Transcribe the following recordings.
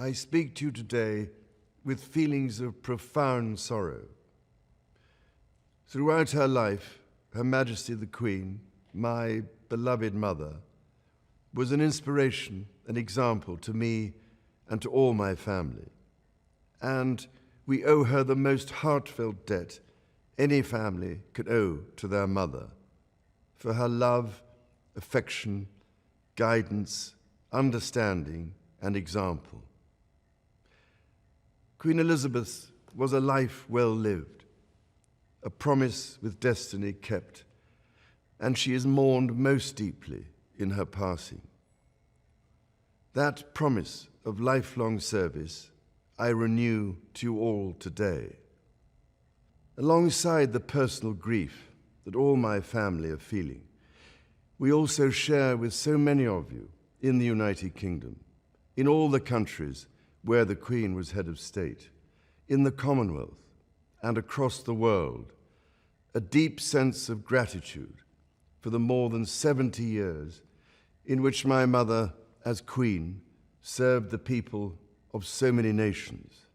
I speak to you today with feelings of profound sorrow. Throughout her life, Her Majesty the Queen, my beloved mother, was an inspiration, an example to me and to all my family. And we owe her the most heartfelt debt any family could owe to their mother, for her love, affection, guidance, understanding, and example. Queen Elizabeth was a life well lived, a promise with destiny kept, and she is mourned most deeply in her passing. That promise of lifelong service I renew to you all today. Alongside the personal grief that all my family are feeling, we also share with so many of you in the United Kingdom, in all the countries where the Queen was head of state, in the Commonwealth and across the world, a deep sense of gratitude for the more than 70 years in which my mother, as Queen, served the people of so many nations.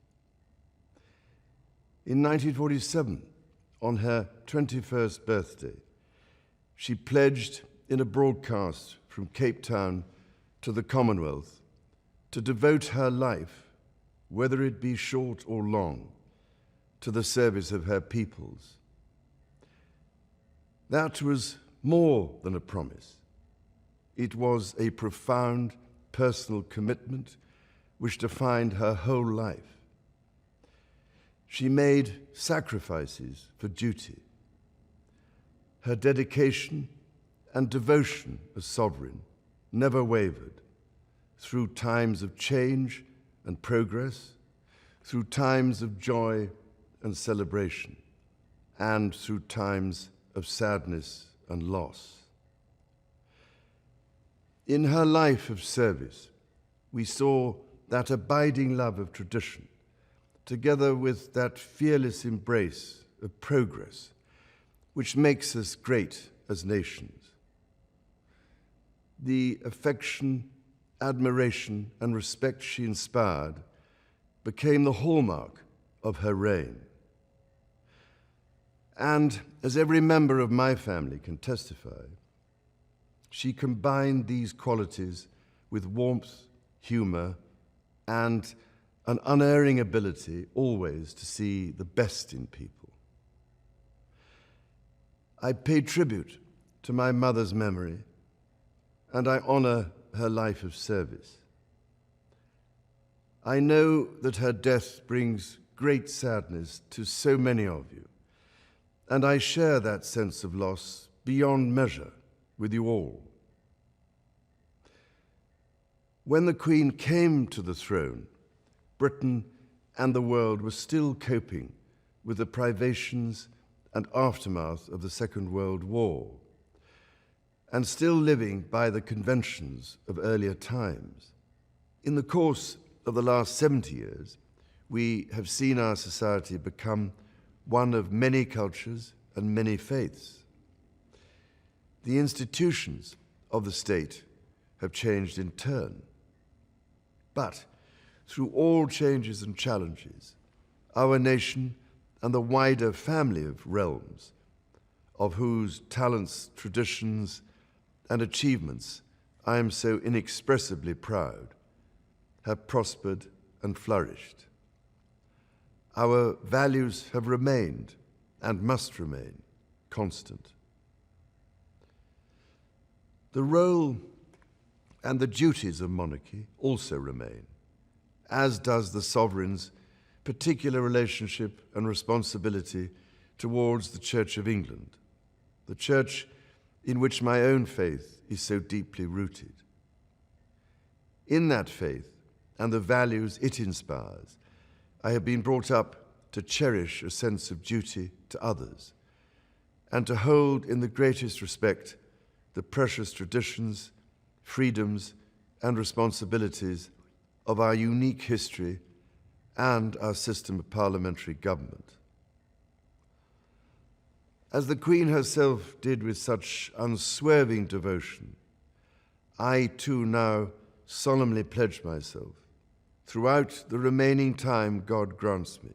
In 1947, on her 21st birthday, she pledged in a broadcast from Cape Town to the Commonwealth to devote her life, whether it be short or long, to the service of her peoples. That was more than a promise. It was a profound personal commitment which defined her whole life. She made sacrifices for duty. Her dedication and devotion as sovereign never wavered through times of change and progress, through times of joy and celebration, and through times of sadness and loss. In her life of service, we saw that abiding love of tradition, together with that fearless embrace of progress, which makes us great as nations. The affection, admiration, and respect she inspired became the hallmark of her reign. And as every member of my family can testify, she combined these qualities with warmth, humor, and an unerring ability always to see the best in people. I pay tribute to my mother's memory, and I honor her life of service. I know that her death brings great sadness to so many of you, and I share that sense of loss beyond measure with you all. When the Queen came to the throne, Britain and the world were still coping with the privations and aftermath of the Second World War, and still living by the conventions of earlier times. In the course of the last 70 years, we have seen our society become one of many cultures and many faiths. The institutions of the state have changed in turn. But through all changes and challenges, our nation and the wider family of realms, of whose talents, traditions, and achievements I am so inexpressibly proud, have prospered and flourished. Our values have remained and must remain constant. The role and the duties of monarchy also remain, as does the sovereign's particular relationship and responsibility towards the Church of England, the church in which my own faith is so deeply rooted. In that faith and the values it inspires, I have been brought up to cherish a sense of duty to others and to hold in the greatest respect the precious traditions, freedoms, and responsibilities of our unique history and our system of parliamentary government. As the Queen herself did with such unswerving devotion, I too now solemnly pledge myself, throughout the remaining time God grants me,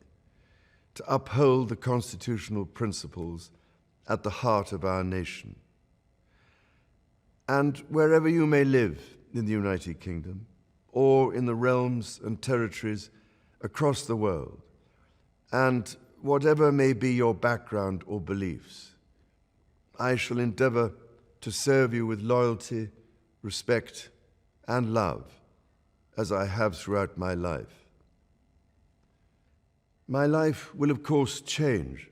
to uphold the constitutional principles at the heart of our nation. And wherever you may live in the United Kingdom, or in the realms and territories across the world, and whatever may be your background or beliefs, I shall endeavor to serve you with loyalty, respect, and love, as I have throughout my life. My life will, of course, change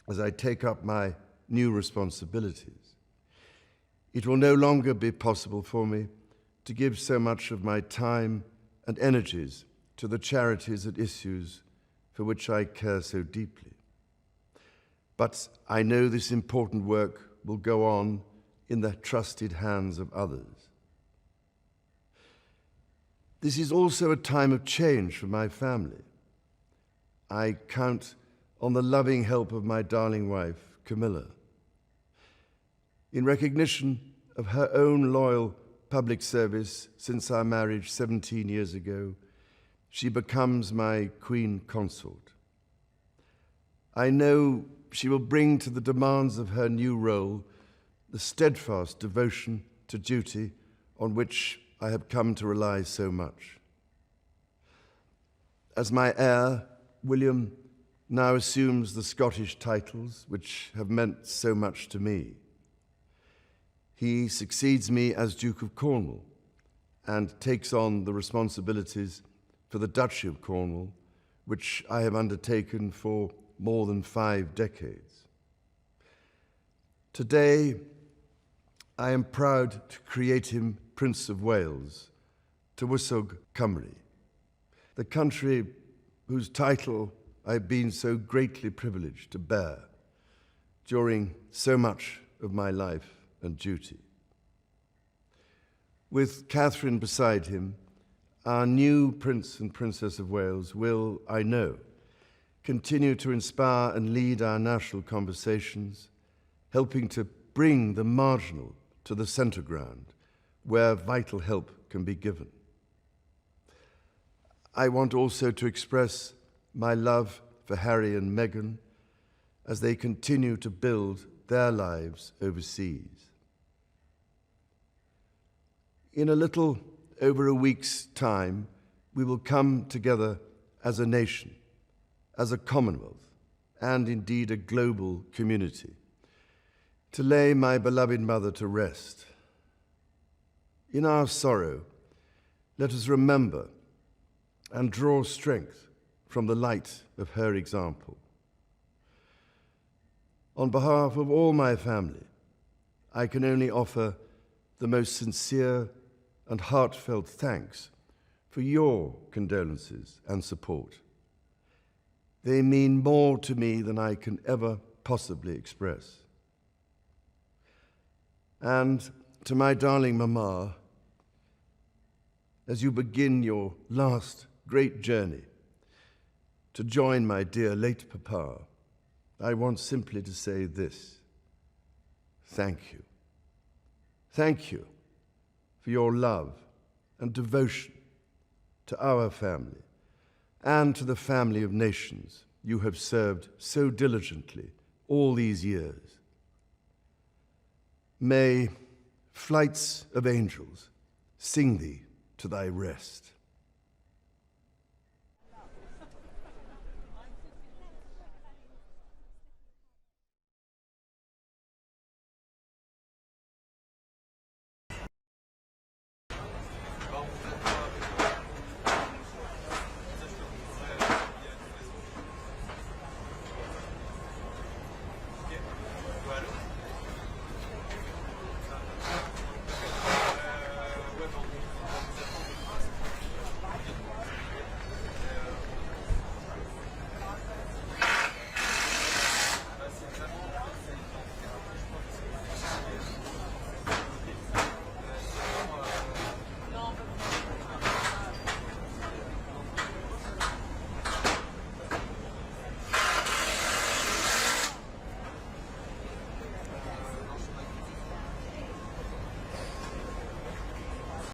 as I take up my new responsibilities. It will no longer be possible for me to give so much of my time and energies to the charities and issues for which I care so deeply. But I know this important work will go on in the trusted hands of others. This is also a time of change for my family. I count on the loving help of my darling wife, Camilla. In recognition of her own loyal public service since our marriage 17 years ago, she becomes my Queen Consort. I know she will bring to the demands of her new role the steadfast devotion to duty on which I have come to rely so much. As my heir, William now assumes the Scottish titles which have meant so much to me. He succeeds me as Duke of Cornwall and takes on the responsibilities for the Duchy of Cornwall, which I have undertaken for more than 5 decades. Today, I am proud to create him Prince of Wales, Tywysog Cymru, the country whose title I've been so greatly privileged to bear during so much of my life and duty. With Catherine beside him, our new Prince and Princess of Wales will, I know, continue to inspire and lead our national conversations, helping to bring the marginal to the centre ground, where vital help can be given. I want also to express my love for Harry and Meghan as they continue to build their lives overseas. In a little over a week's time, we will come together as a nation, as a Commonwealth, and indeed a global community, to lay my beloved mother to rest. In our sorrow, let us remember and draw strength from the light of her example. On behalf of all my family, I can only offer the most sincere and heartfelt thanks for your condolences and support. They mean more to me than I can ever possibly express. And to my darling Mama, as you begin your last great journey to join my dear late Papa, I want simply to say this: thank you. Thank you for your love and devotion to our family and to the family of nations you have served so diligently all these years. May flights of angels sing thee to thy rest.